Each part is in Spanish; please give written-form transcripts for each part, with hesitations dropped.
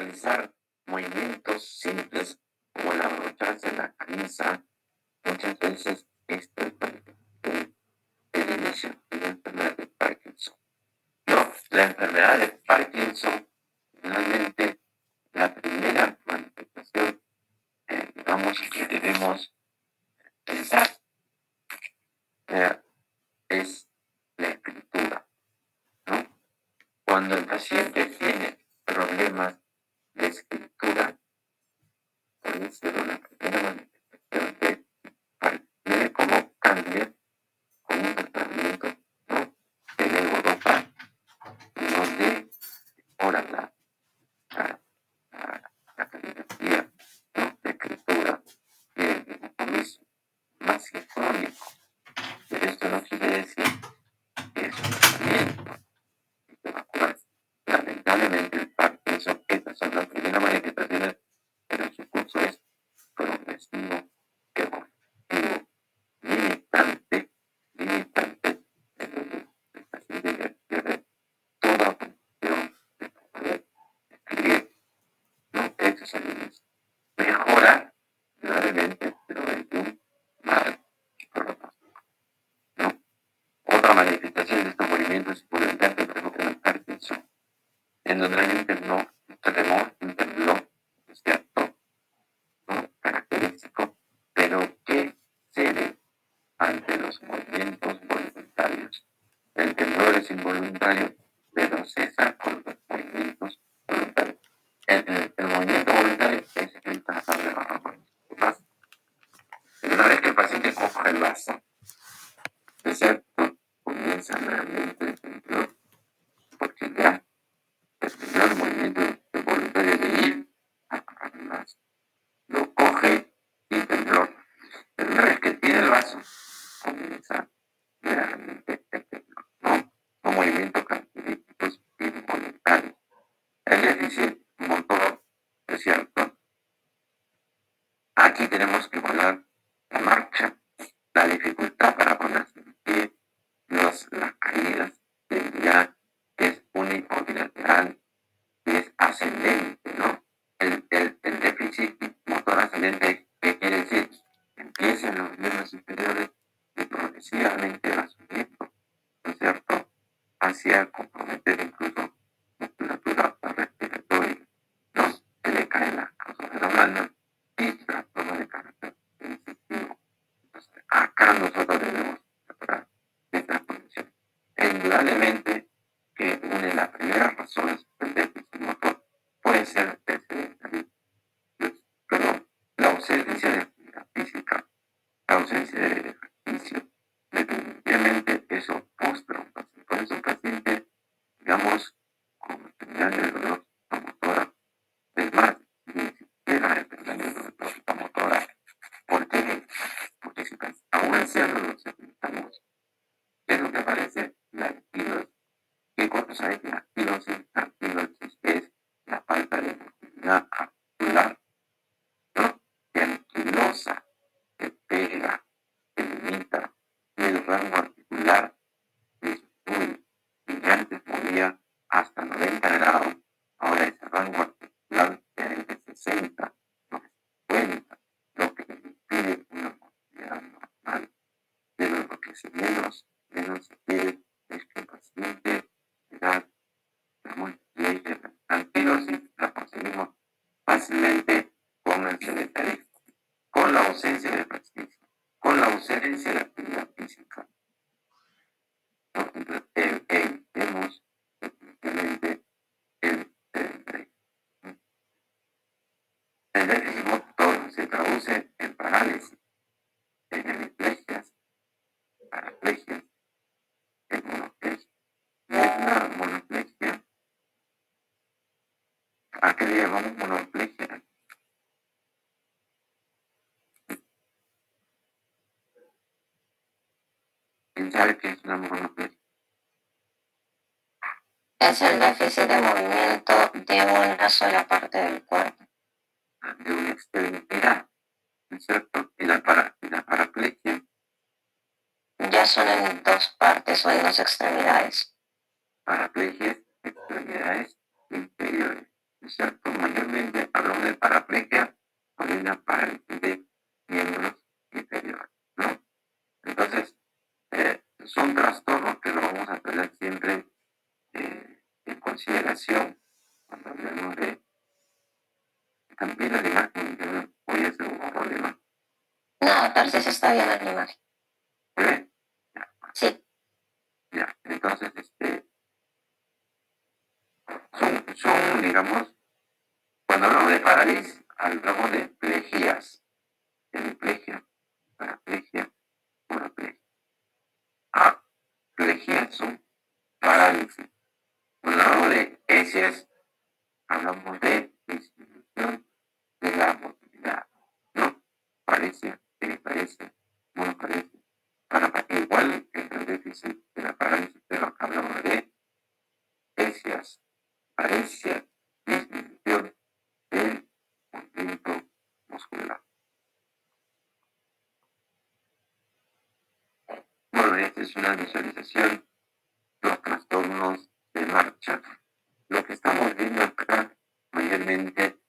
realizar movimientos simples como el abrocharse la camisa. Muchas veces esto es el inicio de la enfermedad de Parkinson. No, la enfermedad de Parkinson, realmente la primera manifestación, digamos, que debemos pensar es la escritura, ¿no? Cuando el paciente tiene problemas de escritura, puede ser una primera manifestación de cómo cambia con un tratamiento, ¿no? De neurodopa, donde mejora la caligrafía, ¿no? De escritura y el compromiso más crónico. Pero esto no quiere decir que es un tratamiento que va a curar. Lamentablemente, el Parkinson, estas son las primeras manifestaciones, pero su curso es progresivo, evolutivo, limitante, el paciente pierde toda función de poder escribir, no textos salidos. Mejora gravemente, pero es un mal pronóstico, ¿no? Otra manifestación de estos movimientos involuntarios que provocan el Parkinson, en donde hay un temblor, ¿cierto? ¿No? Característico, pero que cede ante los movimientos voluntarios. El temblor es involuntario, pero cesa con los movimientos voluntarios. El movimiento voluntario es el trazar de la más. Una vez que el paciente coja el vaso, ¿cierto? Comienza realmente el temblor, porque ya el primer movimiento voluntario de ir a coger el vaso, lo coge y temblor. Pero una vez que tiene el vaso, comienza realmente el temblor, ¿no? Son movimientos característicos involuntarios. El déficit motor, es cierto. Aquí tenemos que volar la marcha, la dificultad para ponerse en pie, las caídas, ya es unilateral, es ascendente, ¿no? El déficit motor ascendente, ¿qué quiere decir? Empieza en los miembros inferiores y progresivamente va subiendo, ¿no es cierto? Hacia comprometer incluso musculatura respiratoria, ¿no? Se le caen las cosas de la mano y trastorno de carácter sensitivo. Entonces, acá nosotros debemos mejorar esta condición. Indudablemente que una de las primeras razones del déficit motor puede ser el sedentarismo, pero la ausencia de actividad física, la ausencia de ejercicio, definitivamente eso postra un paciente. Por eso un paciente, digamos, con enfermedad neurológica motora, es más, ni siquiera enfermedad neurológica motora, porque si aún haciendo los necesitamos, es lo que aparece la estilosis. ¿Qué cosa sabes que la estilosis? La estilosis es la falta de movilidad articular, ¿no? Que anquilosa, que pega, que limita el rango articular, disminuye. Y que antes movía hasta 90 grados, ahora ese rango articular es de 60, no de 50, lo que le impide una movilidad normal. Pero lo que menos se quiere es que el paciente tenga la anquilosis, la conseguimos fácilmente con el sedentarismo, con la ausencia de ejercicio, con la ausencia de actividad física. Evitemos definitivamente el déficit motor se traduce en parálisis, en hemiplegias, paraplegias, en monoplegia. No es una monoplegia. ¿A qué le llamamos monoplegia? ¿Quién sabe qué es una monoplegia? Es el déficit de movimiento de una sola parte del cuerpo. De una extremidad, ¿no es cierto? Y la paraplegia. Ya son en dos partes o en dos extremidades. Paraplegia, extremidades inferiores, ¿no es cierto? Mayor consideración cuando hablamos de también la imagen. Yo voy a hacer un problema. No, Tarsis está bien en la imagen. ¿Se ve? Sí. Ya, entonces, son, digamos, cuando hablamos de parálisis, hablamos de plegias, hemiplegia, paraplegia, uraplegia. Plegias son parálisis. Cuando hablamos de esias, hablamos de disminución de la motilidad, ¿no? Paresia, hemiparesia, monoparesia. Igual es el déficit de la parálisis, pero acá hablamos de esias, paresia, disminución del movimiento muscular. Bueno, esta es una visualización de los trastornos de marcha. Lo que estamos viendo acá mayormente,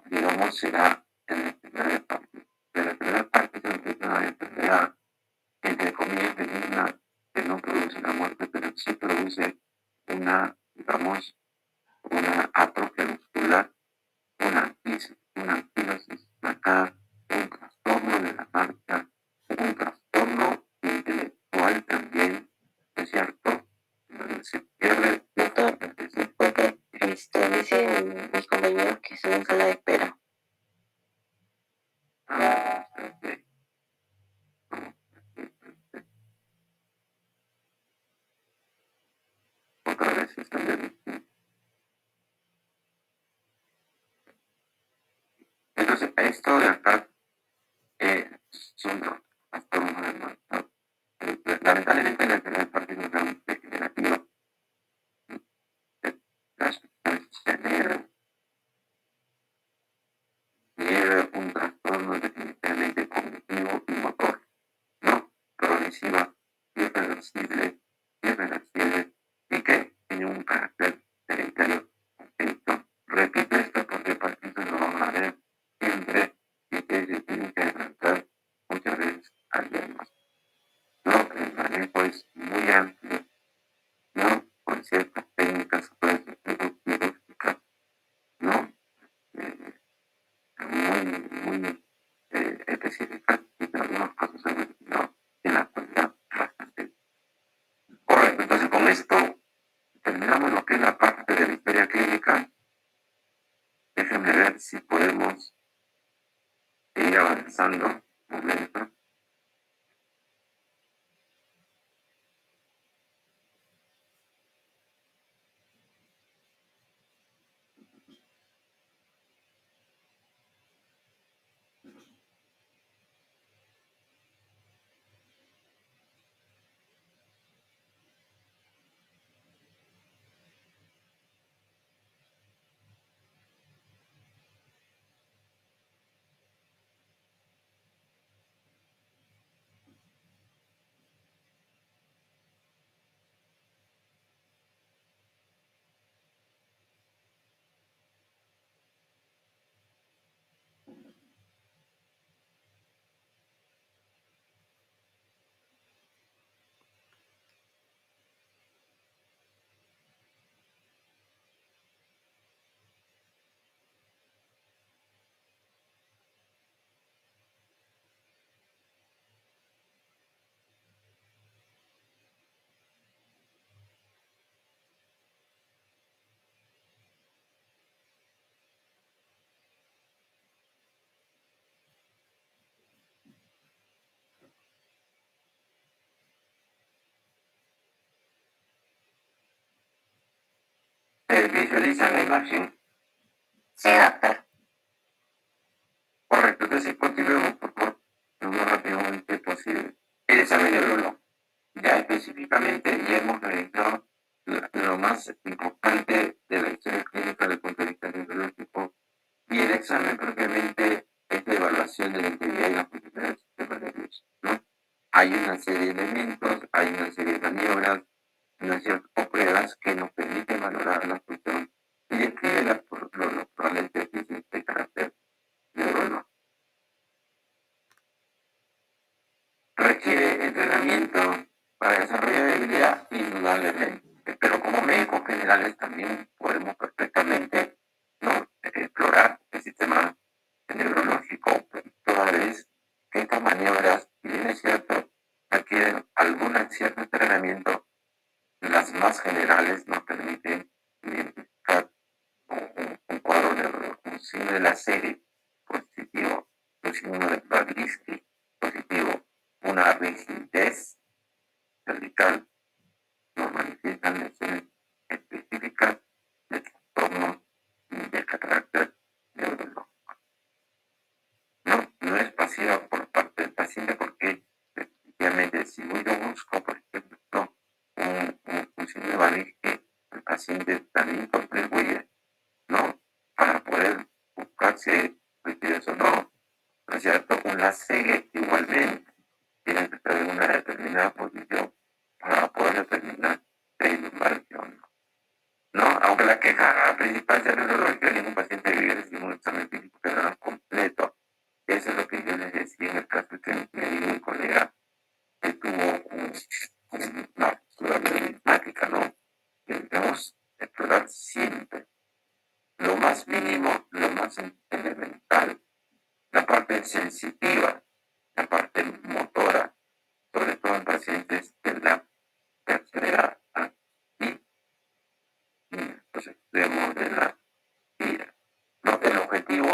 digamos, será en la primera parte. De la primera parte se empieza a enfermedad, entre comillas, benigna, que no produce una muerte, pero sí produce una, digamos, una atrofia muscular, una anquilosis acá, un trastorno de la marcha, un trastorno intelectual también, ¿es cierto? Donde se pierde Doctor, porque dicen mis compañeros que estoy en sala de espera. Otra vez están de... Entonces, esto de acá son trastornos de marcha. Lamentablemente, la primera parte no es degenerativa. Las genera un trastorno definitivamente cognitivo y motor, ¿no? Progresiva, irreversible, y que tiene un carácter hereditario concreto. Repito esto porque partidos lo vamos a ver siempre y que se tienen que enfrentar muchas veces al diagnóstico. ¿No? El manejo es muy amplio, ¿no? Con ciertas técnicas quirúrgicas, ¿no? Muy específicas y en algunos casos se no en la actualidad bastante. Correcto, entonces con esto terminamos lo que es la parte de la historia clínica. Déjenme ver si podemos seguir avanzando un momento. ¿Visualizan la imagen? Sí, doctor. Correcto, entonces continuemos por favor lo más rápidamente posible. El examen de Bruno, ya específicamente, ya hemos realizado lo más importante de la historia clínica desde el punto de vista neurológico y el examen propiamente es la evaluación de la integridad y la funcionalidad del sistema nervioso, ¿no? Hay una serie de elementos, hay una serie de maniobras, una serie de pruebas que nos permiten valorar la función y describe los probables déficits de carácter neurológico. Requiere entrenamiento para desarrollar habilidad indudablemente, pero como médico general animales también podemos perfectamente, ¿no?, explorar el sistema neurológico, toda vez que estas maniobras, si bien es cierto, requieren algún cierto entrenamiento, las más generales nos permiten identificar un cuadro neurológico, un signo de la serie positivo, un signo de Babinski positivo, una rigidez cervical, nos manifiestan lesiones específicas de trastornos de carácter neurológico. No es pasiva por parte del paciente porque efectivamente si yo busco, por ejemplo, un signo de Babinski, el paciente también contribuye, ¿no?, para poder buscar si rigidez o no. ¿No es cierto? Una serie igualmente tiene que estar en una determinada posición para poder determinar si hay lumbalgia o no. No, aunque la queja principal sea neurológica, ningún paciente vive sin un examen físico general completo. Eso es lo que yo les decía en el caso que me dio un colega que tuvo una postura melodramática, ¿no? Que debemos explorar siempre lo más mínimo, lo más elemental, la parte sensitiva, la parte motora, sobre todo en pacientes de la tercera edad y los extremos de la vida. No, el objetivo,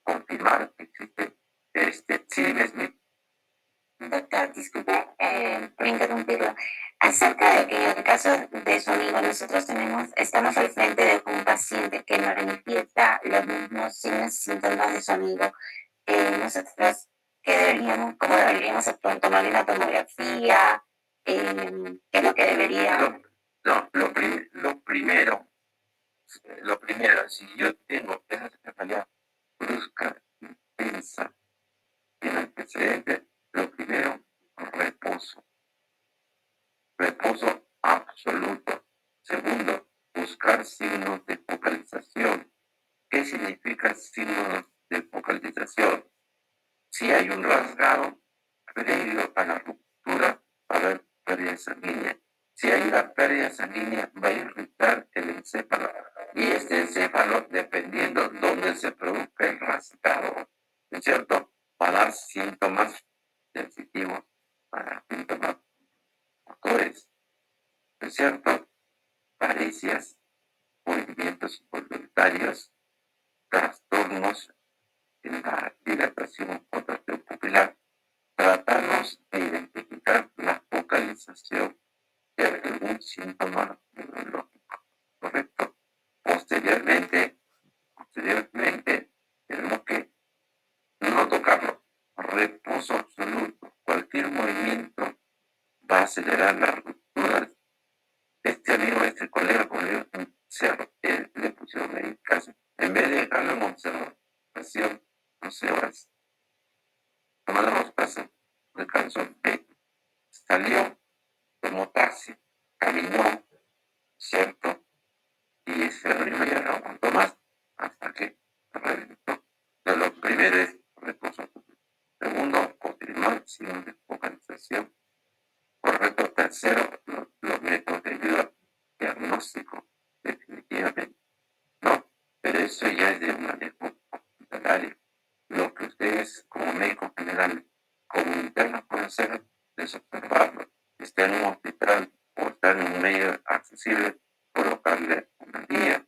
confirmar que existe sí, Smith. Doctor, disculpe por interrumpirlo. Acerca de que en el caso de su amigo nosotros estamos al frente de un paciente que manifiesta los mismos signos y síntomas de su amigo. Nosotros, ¿cómo deberíamos actuar? ¿Tomar una tomografía? ¿Qué es lo que debería? Lo primero, si yo tengo esa cefalea brusca, intensa, en antecedente, lo primero, reposo. Reposo absoluto. Segundo, buscar signos de focalización. ¿Qué significa signos de focalización? Si hay un rasgado previo a la ruptura, va a haber pérdida sanguínea. Si hay una pérdida sanguínea, va a irritar el encéfalo. Y este encéfalo, dependiendo dónde se produzca el rasgado, ¿no es cierto?, va a dar síntomas sensitivos para síntomas motores, ¿no es cierto?, caricias, movimientos involuntarios, trastornos en la dilatación o contracción pupilar. Tratamos de identificar la focalización de algún síntoma neurológico, ¿correcto? Posteriormente, tenemos que no tocarlo. Reposo absoluto. Cualquier movimiento va a acelerar la ruptura. Este amigo, este colega, como le le pusieron medicación. En vez de dejarlo en observación 12 horas, tomamos paso, descansó, salió, tomó taxi, caminó, ¿cierto? Y ese ritmo ya no aguantó más hasta que reventó. Entonces, lo primero es reposo. Segundo, confirmar signos de focalización. Correcto. Tercero, los métodos de ayuda diagnóstico, definitivamente. No, pero eso ya es de un manejo hospitalario. Lo que ustedes, como médicos generales, como internos, pueden hacer es observarlo. Está en un hospital o está en un medio accesible, colocarle una guía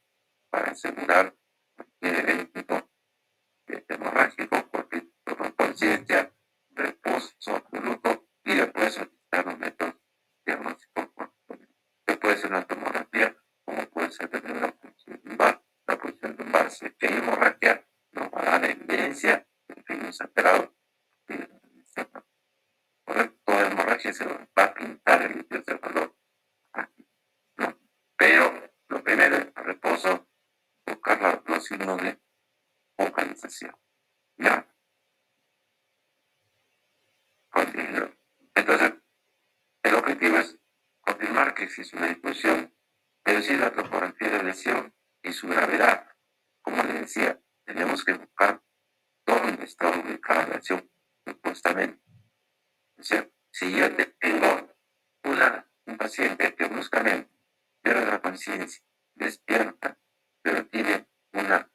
para asegurar cualquier evento hemorrágico, porque toma conciencia, reposo absoluto y después utilizar los métodos diagnósticos. Que puede ser una tomografía, como puede ser tener una punción lumbar. La punción lumbar, si hay hemorragia, nos va a dar evidencia de que no se ha operado. Toda hemorragia se va a pintar el encéfalo, ¿no? Pero lo primero es reposo, buscar los signos de focalización. ¿Ya? Continúo. Entonces, el objetivo es confirmar que existe una disfunción, reducir la topografía de lesión y su gravedad. Como les decía, tenemos que buscar dónde está ubicada la lesión, supuestamente. O sea, si yo tengo un paciente que bruscamente pierde la conciencia, despierta, pero tiene una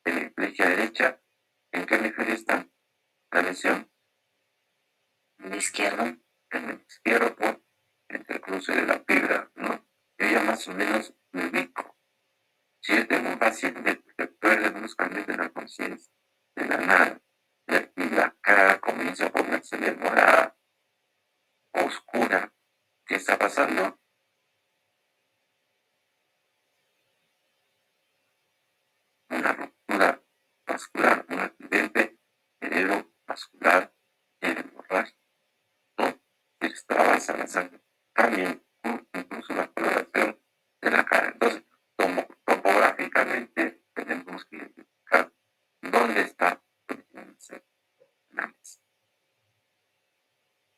hemiplegia derecha. ¿En qué hemisferio está la lesión? ¿El izquierdo? En el izquierdo, por entre el cruce de la fibra, ¿no? Yo ya más o menos me ubico. Si yo tengo un paciente que pierde bruscamente la conciencia de la nada, y la cara comienza a ponerse de morada, oscura, ¿qué está pasando? Una ruptura vascular, un accidente cerebrovascular hemorrágico, que extravasa la sangre, cambia incluso la coloración de la cara. Entonces, topográficamente tenemos que identificar dónde está el cáncer.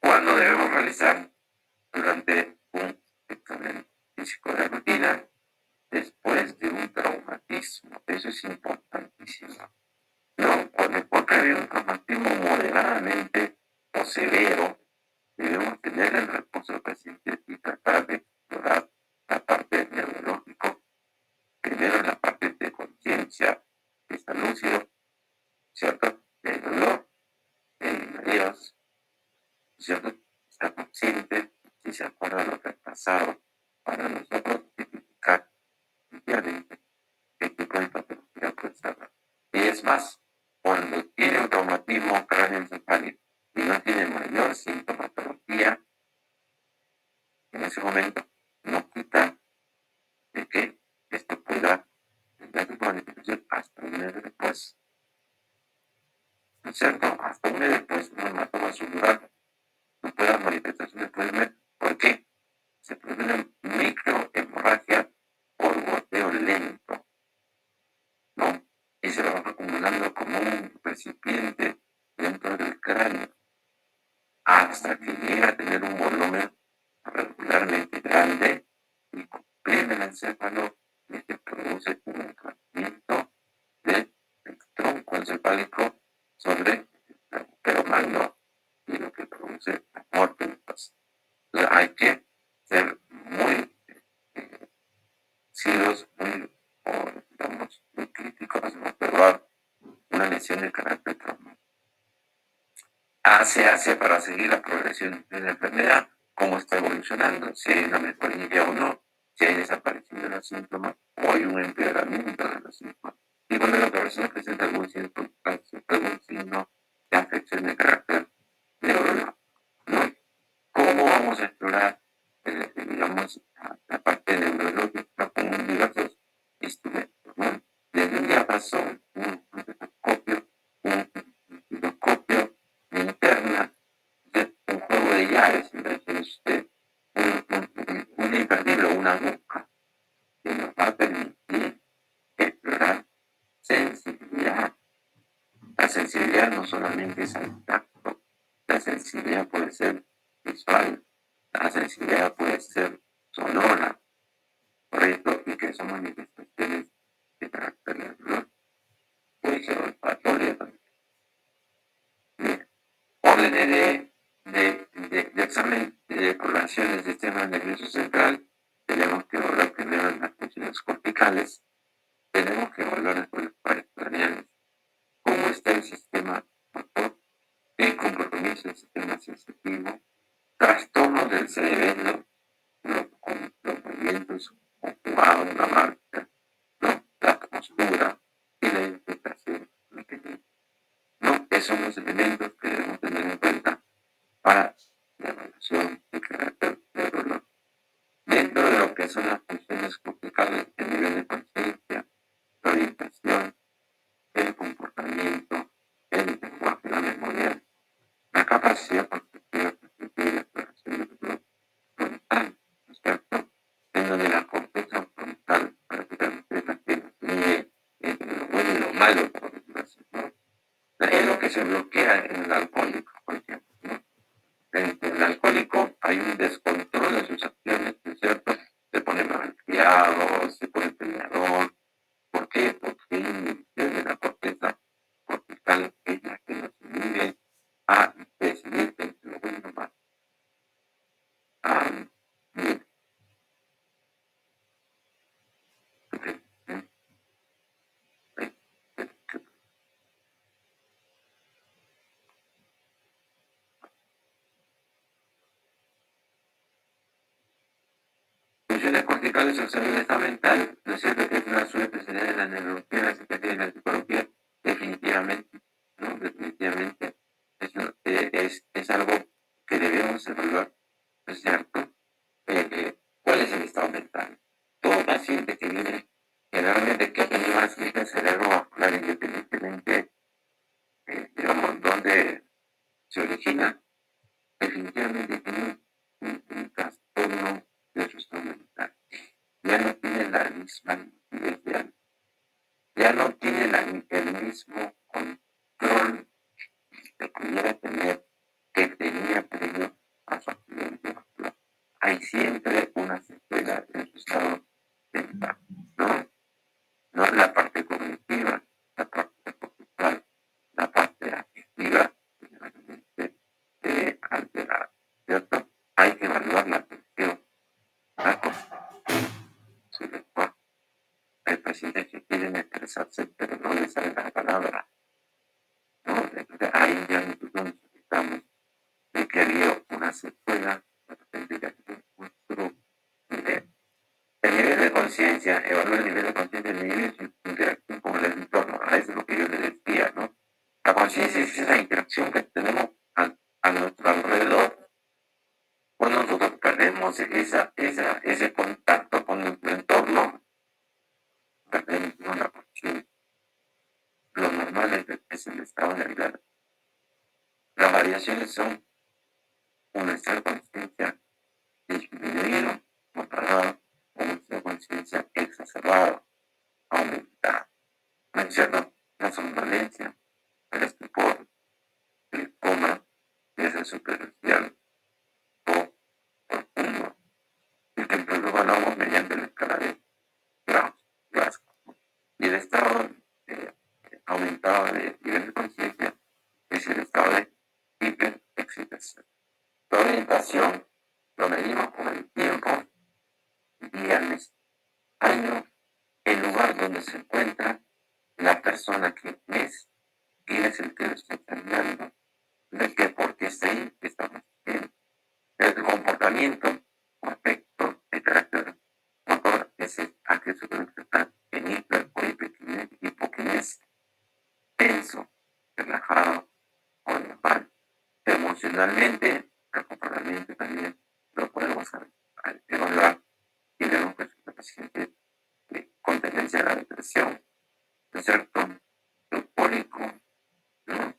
¿Cuándo debemos realizar? Durante un examen físico de rutina, después de un traumatismo. Eso es importantísimo. No, porque hay un traumatismo moderadamente o severo, debemos tener el reposo del paciente y tratar de explorar la parte neurológica, primero la parte de conciencia, que está lúcido, ¿cierto? El dolor, el mareos, ¿cierto? Está consciente, si se acuerda lo que ha pasado, para nosotros identificar efectivamente qué tipo de patología puede ser. Y es más, cuando tiene un traumatismo cráneoencefálico y no tiene mayor sintomatología, en ese momento no quita de que esto pueda tener su manifestación hasta un mes después. ¿No es cierto? Hasta un mes después un hematoma celular no puede dar manifestaciones después de un mes. ¿Por qué? Se produce una microhemorragia por goteo lento, ¿no? Y se va acumulando como un recipiente dentro del cráneo hasta que llega a tener un volumen regularmente grande y comprime el encéfalo y se produce un entramiento del tronco encefálico sobre el agujero magno y lo que produce la muerte del paciente. Entonces hay que ser muy serios, digamos, muy críticos en observar una lesión de carácter traumático. Se hace para seguir la progresión de la enfermedad, cómo está evolucionando, si hay una mejoría o no, si hay desaparición de los síntomas o hay un empeoramiento de los síntomas. Y cuando la persona presenta algún signo de afección de carácter neurológico, ¿no? ¿Cómo vamos a explorar, digamos, la parte neurológica con diversos instrumentos, ¿no? Desde un diapasón, un estetoscopio, un osciloscopio, linterna, un juego de llaves, imagínese usted, un imperdible, una aguja, que nos va a permitir explorar sensibilidad. La sensibilidad no solamente es al tacto, la sensibilidad puede ser visual, la sensibilidad puede ser sonora, correcto, y que son manifestaciones de carácter nervioso, puede ser olfatoria también. Bien. Órdenes de examen de población del sistema nervioso central, tenemos que evaluar primero las funciones corticales, tenemos que evaluar las funciones craneales, cómo está el sistema motor, el comportamiento del sistema sensitivo, trastornos del cerebelo, con los movimientos conjugados, la marcha, ¿no? La postura y la interpretación. ¿No? Esos son los elementos que debemos tener en cuenta para la evaluación de carácter neurológico. Dentro de lo que son las funciones corticales, el nivel de conciencia, la orientación, el comportamiento, el lenguaje, la memoria, la capacidad perceptiva y la exploración del dolor frontal, ¿no es cierto? En donde la corteza frontal prácticamente es la que define entre lo bueno y lo malo, por decirlo así, ¿no? Es lo que se bloquea en el alcohólico, por ejemplo, ¿no? En el alcohólico hay un descontrol de sus acciones, ¿no es cierto? Se pone malcriado, se pone peleador, funciones corticales o salud mental, ¿no es cierto? Que es una suerte tener en la neurología, en la psiquiatría y en la psicología, definitivamente, ¿no? Definitivamente es algo que debemos evaluar, ¿no es cierto? ¿Cuál es el estado mental? Todo paciente que viene generalmente que ha tenido una cirugía cerebrovascular, independientemente, digamos, dónde se origina, definitivamente tiene un trastorno de su estado mental. Ya no tiene la misma lucidez de antes, ya no tiene el mismo control que pudiera tener, que tenía previo a su accidente vascular. Hay siempre una secuela en su estado mental, ¿no? No la parte cognitiva, la parte conductual, la parte afectiva, generalmente alterada, ¿cierto? Hay que evaluar la atención, la concentración, su lenguaje. Hay pacientes que quieren expresarse, pero no les sale la palabra, ¿no? Entonces ahí ya nosotros necesitamos de que había una secuela, de repente que nuestro nivel. El nivel de conciencia, evaluar el nivel de conciencia, el nivel de interacción con el entorno. Eso es lo que yo le decía, ¿no? La conciencia es esa interacción que tenemos a nuestro alrededor. Cuando nosotros perdemos ese contacto con nuestro entorno, perdemos la conciencia. Lo normal es el estado de vida. Las variaciones son un estado de conciencia disminuido, comparado con un estado de conciencia exacerbado, aumentado. ¿No es cierto? La somnolencia, el estupor, el coma, ese superficial o profundo, y que luego hablamos mediante la escala de Glasgow. Y el estado aumentado de nivel de conciencia es el estado de hiperexcitación. La orientación lo medimos con el tiempo, días, meses, años, el lugar donde se encuentra, la persona que es, quién es el que lo está enseñando, de qué por qué está ahí, qué estamos haciendo, el comportamiento, aspecto de carácter motor, es aquel que está en hiper o hipoquinesia, tenso, relajado o normal. Emocionalmente, el comportamiento también lo podemos evaluar y vemos que es un paciente con tendencia a la depresión, ¿no es cierto? Eufórico, ¿no?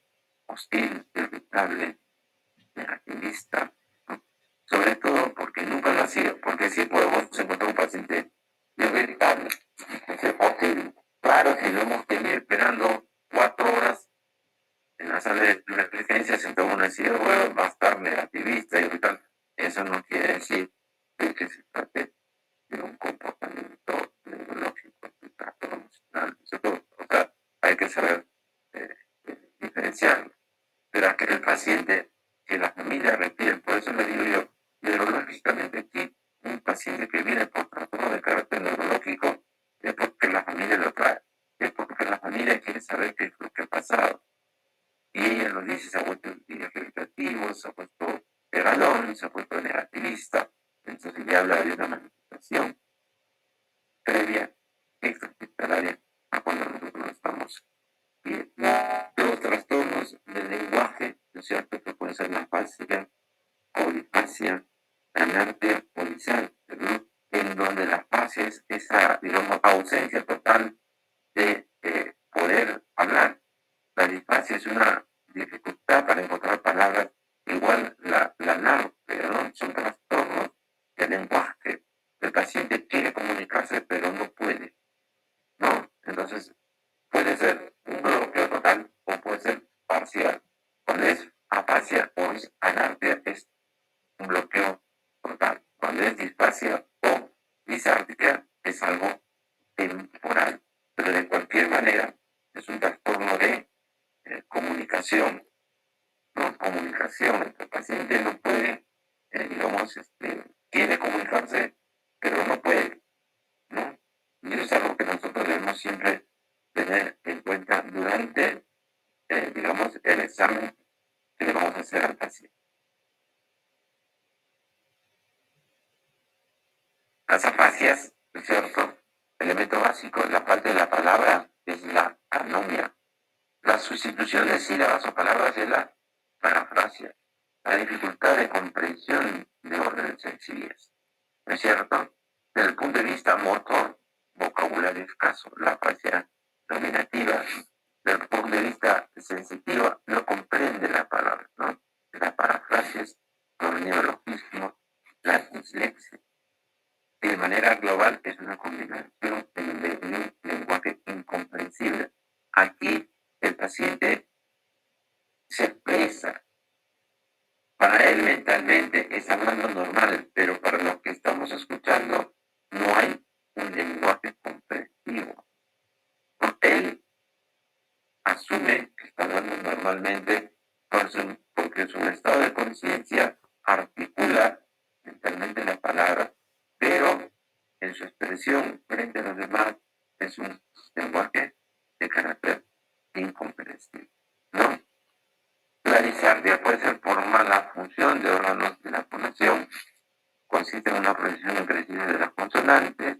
Hostil, irritable, negativista, ¿no? Sobre todo porque nunca lo ha sido, porque sí podemos encontrar un paciente irritable, hostil. Claro, si lo hemos tenido esperando 4 horas en la sala de emergencia, sentado uno decir, bueno, va a estar negativista, irritable. Eso no quiere decir que se trate de un comportamiento neurológico, un trastorno emocional. O sea, hay que saber diferenciarlo. Pero aquel paciente que la familia requiere, por eso le digo yo, neurológicamente aquí, un paciente que viene por trastorno de carácter neurológico, es porque la familia lo trae, es porque la familia quiere saber qué es lo que ha pasado. Y ella nos dice, se ha vuelto irritativo, se ha puesto pegalón, se ha puesto negativista, entonces ya habla de una manifestación previa, extrahospitalaria, a cuando nosotros estamos bien. Los trastornos del lenguaje, ¿no es cierto?, que pueden ser la afasia, colifasia, anarquia o disarquia, ¿no? En donde la afasia es esa, digamos, ausencia total de poder hablar. La disfasia es una dificultad para encontrar palabras, igual la náusea, ¿no? Son trastornos del lenguaje. El paciente quiere comunicarse, pero no puede, ¿no? Entonces, puede ser un bloqueo total o puede ser parcial. Cuando es afasia o es anarquia, es un bloqueo total. Cuando es disfasia o disártica, es algo temporal. Pero de cualquier manera, es un trastorno de comunicación, ¿no? Comunicación. El paciente no puede, digamos, quiere comunicarse, pero no puede, ¿no? Y eso es algo que nosotros debemos siempre tener en cuenta durante, digamos, el examen que le vamos a hacer al paciente. la falta de la palabra es la anomia. La sustitución de sílabas o palabras es la parafrasia. La dificultad de comprensión de órdenes sencillas. ¿No es cierto? Desde el punto de vista motor, vocabulario escaso, la afasia dominativa. Desde el punto de vista sensitivo, no comprende la palabra, ¿no? La parafrasia es por neologismo, la dislexia. De manera global es una combinación de un lenguaje incomprensible. Aquí el paciente se expresa. Para él mentalmente está hablando normal, pero para lo que estamos escuchando no hay un lenguaje comprensivo. Él asume que está hablando normalmente porque su estado de conciencia articula mentalmente la palabra, pero en su expresión frente a los demás es un lenguaje de carácter incomprensible, ¿no? La disardia puede ser por mala función de órganos de la fonación, consiste en una pronunciación imprecisa de las consonantes,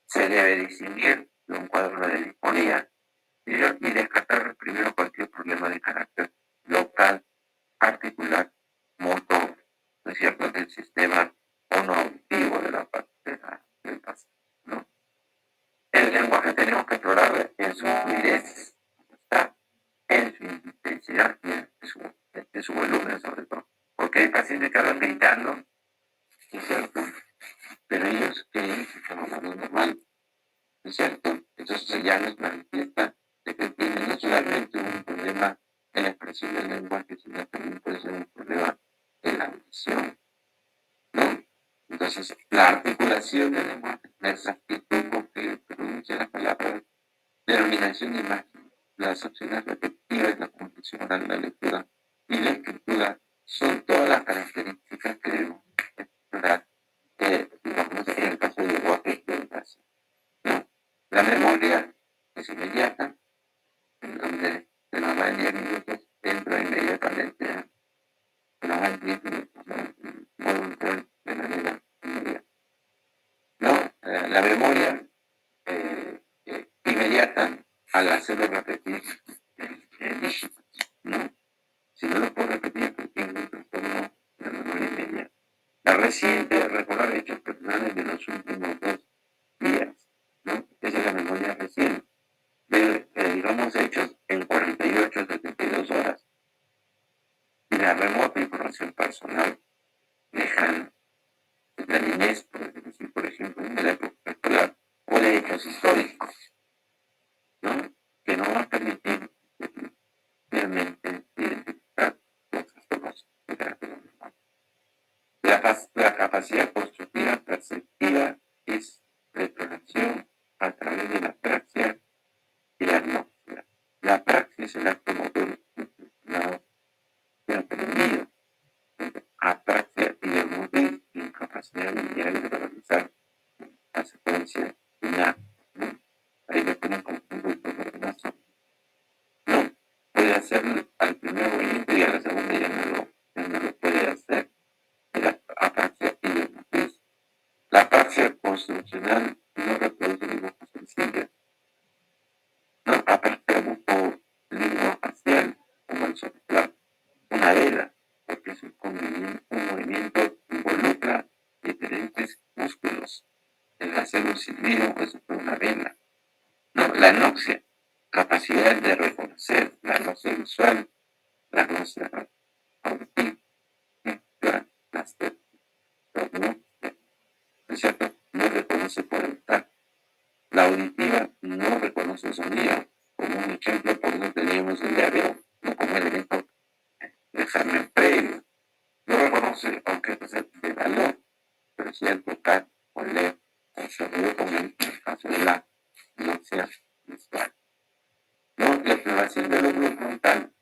se debe distinguir de un cuadro de disfonía y descartar primero cualquier problema de carácter local, articular, motor, ¿no es cierto?, del sistema fonoauditivo de la parte del paciente, ¿no? El lenguaje tenemos que explorar en su fluidez, en su intensidad y en su volumen sobre todo. Porque hay pacientes que hablan gritando, ¿no es cierto? Pero ellos creen que están hablando normal, ¿no es cierto? Entonces ya nos manifiesta de que tienen no solamente un problema en la expresión del lenguaje, sino también puede ser un problema de la audición, ¿no? Entonces, la articulación del lenguaje, la exactitud con que pronuncia la palabra, denominación de imagen, las opciones repetitivas, la comprensión oral, la lectura y la escritura son todas las características que debemos explorar, digamos, en el caso del lenguaje de educación, ¿no? La memoria es inmediata, en donde se nos va en 10 minutos, entra inmediatamente, se nos va en 10 minutos, ¿no? De manera inmediata, ¿no? La memoria inmediata al hacerlo repetir dígitos, ¿no? Si no lo puedo repetir, tengo un trastorno de memoria inmediata. La reciente, recordar hechos personales de los últimos 2 días, ¿no? Esa es la memoria reciente. Digamos, hechos en 48 a 72 horas. Y la remota información personal lejana, la niñez, por ejemplo, de la época escolar, o de hechos históricos, ¿no? Que no va a permitir realmente identificar cosas de carácter normal. La capacidad constructiva perceptiva es reproducción a través de la praxia y la atmósfera. La praxis es el acto motor institucionado y aprendido. Apraxia y desmotriz, incapacidad lineal de realizar la secuencia final, ¿no? Ahí lo tienen conjunto de coordinación. No puede hacerlo al primer movimiento y a la segunda ya no lo puede hacer. La apraxia y desmotriz. La apraxia construccional no reproduce dibujos sencillos. No, apraxia buco facial como el soplar una vela, porque es un movimiento que involucra diferentes músculos. El hacer un silbido es una vela. No, la anoxia, capacidad de reconocer, la anoxia visual, la anoxia auditiva, las no, ¿no es cierto? No reconoce por el tacto. La auditiva no reconoce el sonido. Como un ejemplo, por eso teníamos el diario, no como elemento de examen previo. No reconoce objetos de valor, pero sí al tocar, oler, el sonido como en el caso de la anoxia visual. No, la exploración del lóbulo frontal,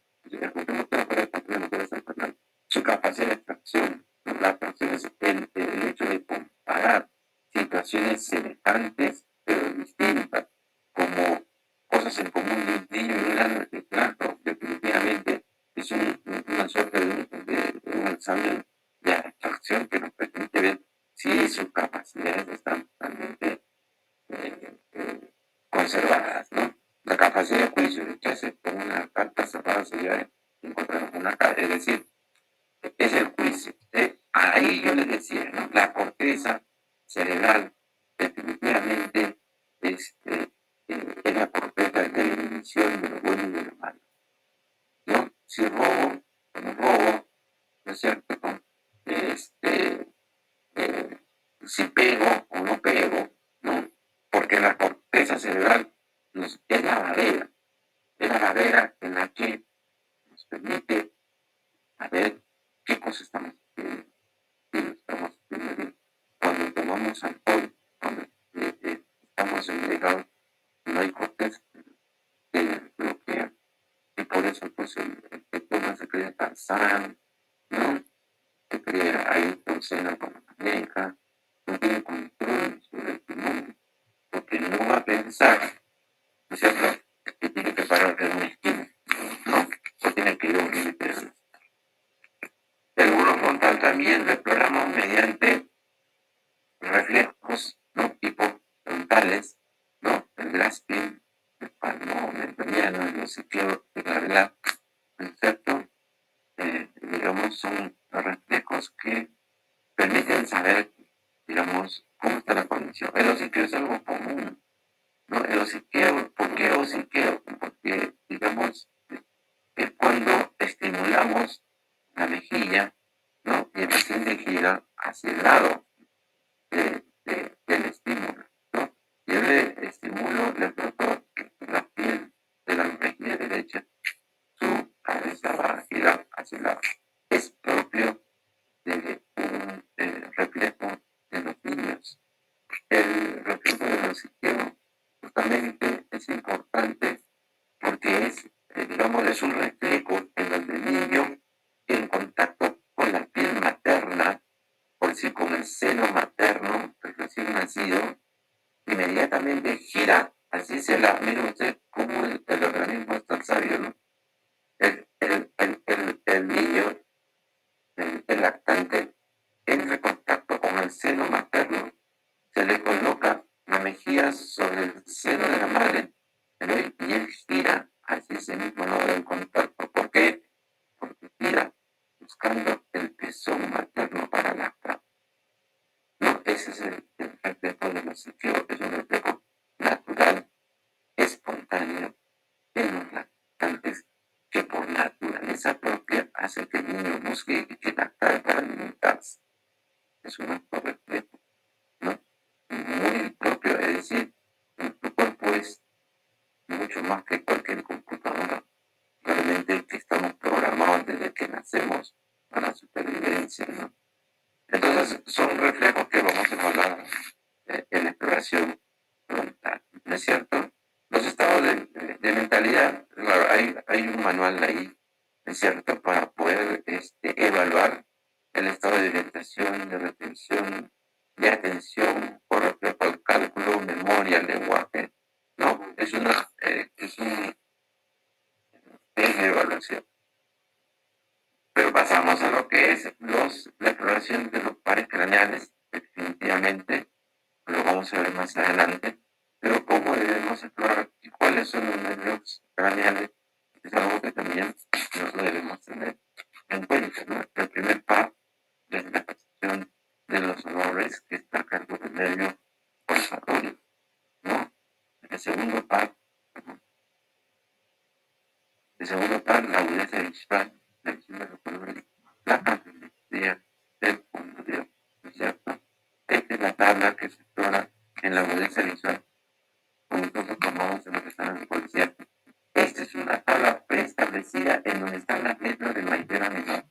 su capacidad de abstracción, la abstracción es el hecho de comparar situaciones semejantes pero distintas, como cosas en común de un niño y un árbol, claro, definitivamente es una suerte de un examen de abstracción que nos permite ver si sus capacidades están totalmente conservadas, ¿no? La capacidad de juicio de que hace con una carta cerrada sellada encontramos una carta, es decir, es el juicio. Ahí yo les decía, ¿no? La corteza cerebral definitivamente es la corteza de la división de lo bueno y de lo malo, ¿no? Si robo o no robo, ¿no es cierto? Eh, si pego o no pego, ¿no? Porque la corteza cerebral es la barrera en la que nos permite saber qué cosa estamos haciendo, qué no estamos haciendo. Cuando tomamos alcohol, cuando estamos embriagados, no hay corteza que bloquea. Y por eso, pues, el que toma se cree Tarzán, ¿no? Se cree ahí con cena con la pareja, no tiene control sobre el mundo, porque no va a pensar, ¿no es cierto?, que tiene que parar en una esquina, ¿no? O tiene que ir a un límite. El muro frontal también lo exploramos mediante reflejos, ¿no? Tipo frontales, ¿no? El grasping, el palmo mentoniano, el hociqueo, el gravelar, ¿no es cierto? Digamos, son reflejos que permiten saber, digamos, cómo está la condición. El hociqueo es algo común, ¿no? El hociqueo, ¿por qué hociqueo? Porque, digamos, es cuando estimulamos la mejilla, ¿no? Y el paciente gira hacia el lado del estímulo, ¿no? Yo le estimulo, le froto la piel de la mejilla derecha, su cabeza va a girar hacia el lado. Es propio de un reflejo de los niños. El reflejo del hociqueo justamente es importante porque es, digamos, es un reflejo en donde el niño en contacto con la piel materna, por decir, con el seno materno, el recién nacido, inmediatamente gira hacia ese lado. Mire usted cómo el organismo es tan sabio, ¿no? El niño, el lactante, entra en contacto con el seno materno, se le coloca la mejilla sobre el seno de la madre, y él gira hacia ese mismo lado del contacto. ¿Por qué? Porque gira buscando el pezón materno para lactar. No, ese es el reflejo del hociqueo, es un reflejo natural, espontáneo, de los lactantes, que por naturaleza propia hace que el niño busque y que lactar para alimentarse. Es un acto reflejo, ¿no? Muy propio, es decir, nuestro cuerpo es mucho más que cualquier computadora. Realmente que estamos programados desde que nacemos para la supervivencia, ¿no? Entonces, son reflejos que vamos a evaluar en la exploración frontal, ¿no es cierto? Los estados de mentalidad, claro, hay un manual ahí, ¿no es cierto?, para poder evaluar el estado de orientación, de retención, de atención, por reflejo al cálculo, memoria, lenguaje, ¿no? Es un test de evaluación. Pero pasamos a lo que es la exploración de los pares craneales. Definitivamente lo vamos a ver más adelante. Pero cómo debemos explorar y cuáles son los nervios craneales es algo que también nos debemos tener en cuenta, ¿no? El primer par es la percepción de los olores, que está a cargo del nervio olfatorio, ¿no? El segundo par, la agudeza visual, la visión de los colores, la amplimetría del punto de ojo, ¿no es cierto? Esta es la tabla que se explora en la agudeza visual, como nosotros tomamos en los exámenes de policía. Esta es una tabla preestablecida en donde están las letras de mayor menor,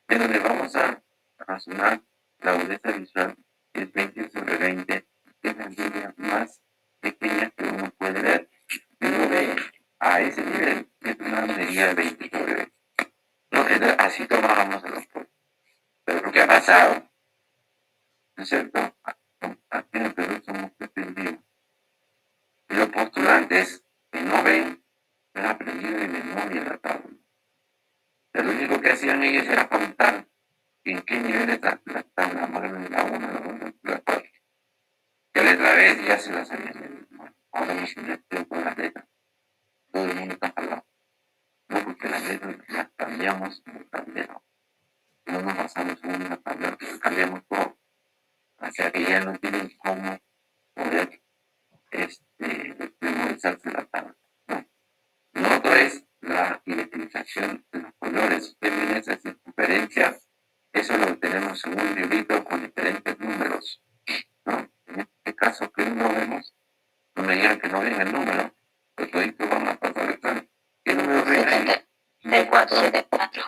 en donde vamos a razonar la agudeza visual, que es 20/20, que es la línea más pequeña que uno puede ver. Y uno ve a ese nivel, es una medida de 20/20. No, así tomábamos el alcohol. Pero lo que ha pasado, ¿no es cierto? Aquí en el Perú somos pretendidos. Y los postulantes que no ven, han aprendido de memoria la tabla. Pero lo único que hacían ellos era contar en qué nivel está la tabla, más o menos la 1, la 2, la 4. Que letra vez ya se la sabían. Ahora imagínate todo el mundo está jalado. No, porque la letra la cambiamos en el tablero. No nos basamos en una tablero, cambiamos todo. O sea que ya no tienen cómo poder memorizarse la tabla. ¿No? Lo otro es la identificación de los colores. Usted viene esa circunferencia, eso lo tenemos en un librito con diferentes números. ¿No? En este caso que no vemos, no me digan que no ven el número, pues todito van a pasar el plan. ¿Qué número ven ahí? De 474.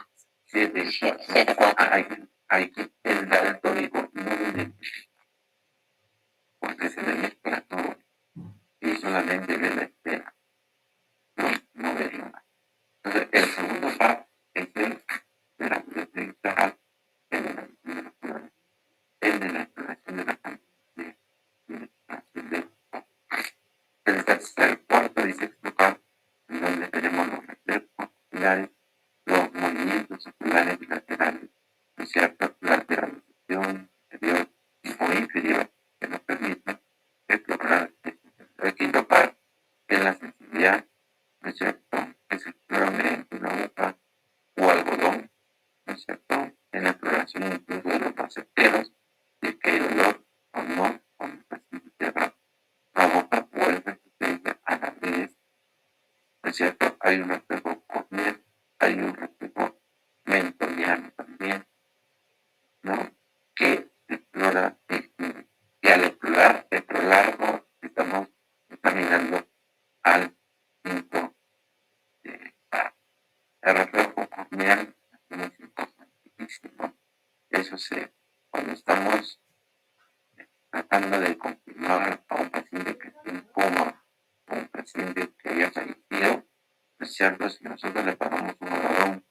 74. Hay que el daltónico no lo identifica, porque se le mezcla todo y solamente ve la espera, no ve nada. Entonces, el segundo paso es el de la biblioteca, el de la literatura, el de la exploración de la cantidad, el tercer, cuarto y sexto paso, en donde tenemos los reflejos oculares, los movimientos oculares bilaterales, ¿no es cierto? Lateralización superior o inferior que nos permite explorar el quinto par en la sensibilidad, ¿no es cierto? Que se explora mediante una boca o algodón, ¿no es cierto? En la exploración incluso de los receptores, de que hay olor o no, cuando el paciente la boca vuelve resistencia a las redes, ¿no es cierto? Hay un reflejo corneal, hay un reflejo mentoniano también, ¿no? Que explora y al explorarlo estamos examinando al quinto par. El reflejo corneal es importantísimo. Eso cuando estamos tratando de confirmar a un paciente que está en coma o un paciente que haya fallecido, ¿no es cierto? Si nosotros le pagamos un algodón